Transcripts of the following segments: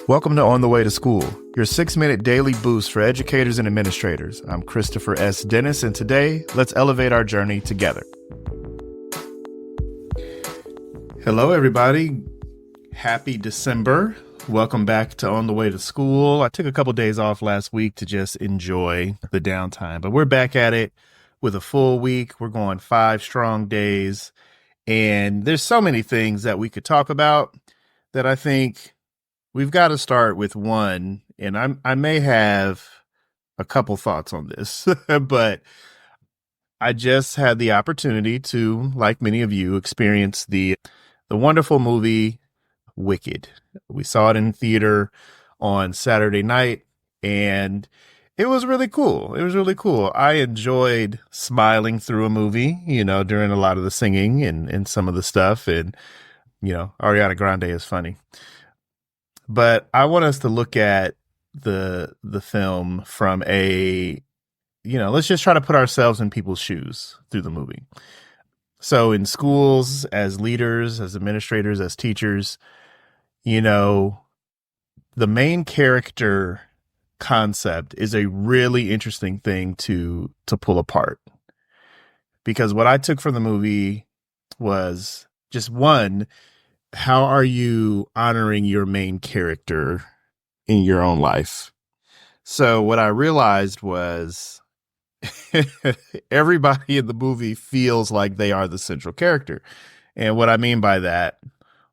Welcome to On the Way to School, your 6-minute daily boost for educators and administrators. I'm Christopher S. Dennis, and today, let's elevate our journey together. Hello, everybody. Happy December. Welcome back to On the Way to School. I took a couple days off last week to just enjoy the downtime, but we're back at it with a full week. We're going 5 strong days, and there's so many things that we could talk about that I think we've got to start with one, and I may have a couple thoughts on this, but I just had the opportunity to, like many of you, experience the wonderful movie Wicked. We saw it in theater on Saturday night, and it was really cool. It was really cool. I enjoyed smiling through a movie, during a lot of the singing and some of the stuff, and, Ariana Grande is funny. But I want us to look at the film from let's just try to put ourselves in people's shoes through the movie. So in schools, as leaders, as administrators, as teachers, the main character concept is a really interesting thing to pull apart. Because what I took from the movie was just one, how are you honoring your main character in your own life? So what I realized was everybody in the movie feels like they are the central character. And what I mean by that,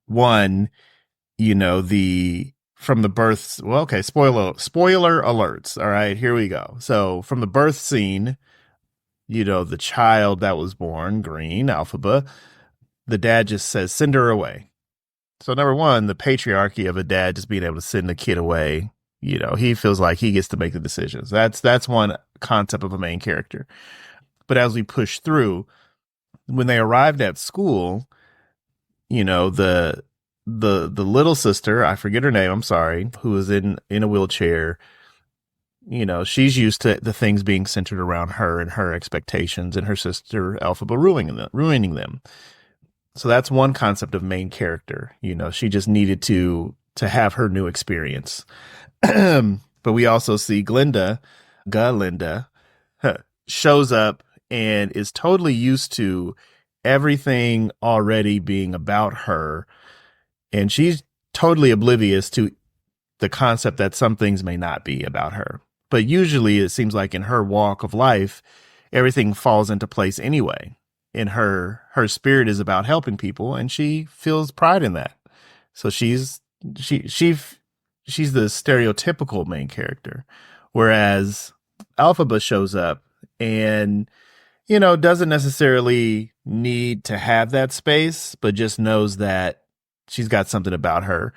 one, from the birth, well, okay, spoiler alerts. All right, here we go. So from the birth scene, the child that was born, Green, Alphaba, the dad just says, send her away. So number one, the patriarchy of a dad just being able to send a kid away, he feels like he gets to make the decisions. That's one concept of a main character. But as we push through, when they arrived at school, the little sister, I forget her name, I'm sorry, who was in a wheelchair, she's used to the things being centered around her and her expectations, and her sister Alphaba ruining them. So that's one concept of main character. She just needed to have her new experience. But we also see Galinda shows up and is totally used to everything already being about her. And she's totally oblivious to the concept that some things may not be about her. But usually it seems like in her walk of life, everything falls into place anyway. And her spirit is about helping people, and she feels pride in that. So she's the stereotypical main character, whereas Alphaba shows up and doesn't necessarily need to have that space, but just knows that she's got something about her.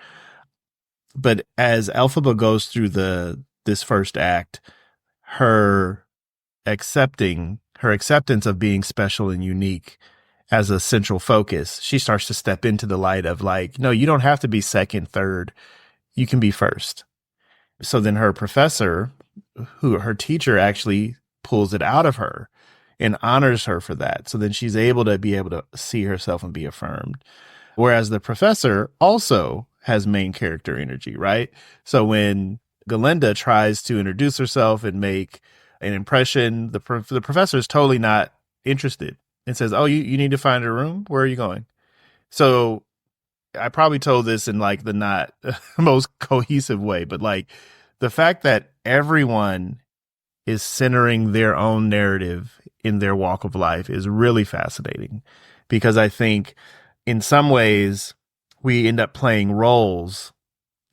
But as Alphaba goes through this first act, her acceptance of being special and unique as a central focus, she starts to step into the light of like, no, you don't have to be second, third, you can be first. So then her professor, her teacher, actually pulls it out of her and honors her for that. So then she's able to see herself and be affirmed. Whereas the professor also has main character energy, right? So when Galinda tries to introduce herself and make an impression, the professor is totally not interested and says, oh, you need to find a room? Where are you going? So I probably told this in like the not most cohesive way, but like the fact that everyone is centering their own narrative in their walk of life is really fascinating, because I think in some ways we end up playing roles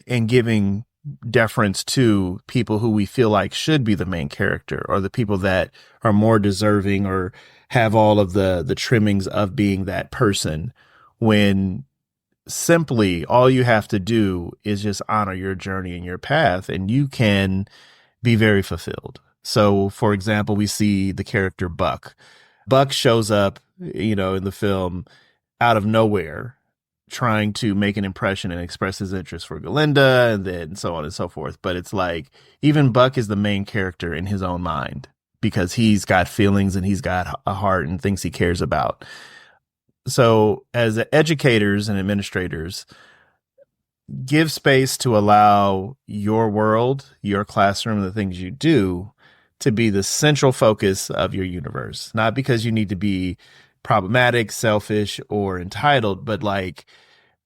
and giving deference to people who we feel like should be the main character, or the people that are more deserving or have all of the trimmings of being that person, when simply all you have to do is just honor your journey and your path, and you can be very fulfilled. So for example, we see the character Buck. Buck shows up, in the film out of nowhere, trying to make an impression and express his interest for Galinda, and then so on and so forth. But it's like, even Buck is the main character in his own mind, because he's got feelings and he's got a heart and things he cares about. So as educators and administrators, give space to allow your world, your classroom, the things you do to be the central focus of your universe. Not because you need to be problematic, selfish, or entitled, but like,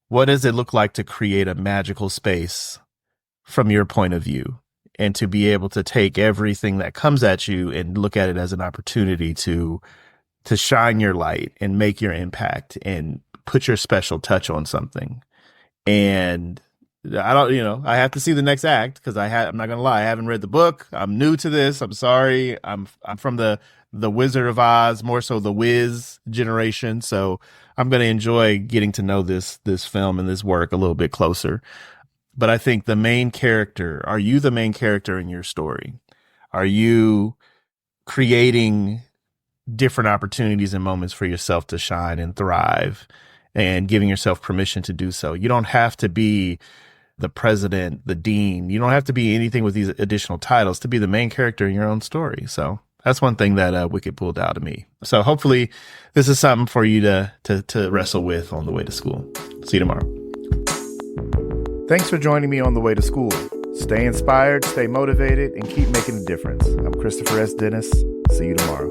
what does it look like to create a magical space from your point of view? And to be able to take everything that comes at you and look at it as an opportunity to shine your light and make your impact and put your special touch on something. And I don't, I have to see the next act because I'm not gonna lie, I haven't read the book. I'm new to this. I'm sorry. I'm from the Wizard of Oz, more so the Wiz generation. So I'm gonna enjoy getting to know this film and this work a little bit closer. But I think are you the main character in your story? Are you creating different opportunities and moments for yourself to shine and thrive and giving yourself permission to do so? You don't have to be the president, the dean. You don't have to be anything with these additional titles to be the main character in your own story. So that's one thing that Wicked pulled out of me. So hopefully this is something for you to wrestle with on the way to school. See you tomorrow. Thanks for joining me on the way to school. Stay inspired, stay motivated, and keep making a difference. I'm Christopher S. Dennis. See you tomorrow.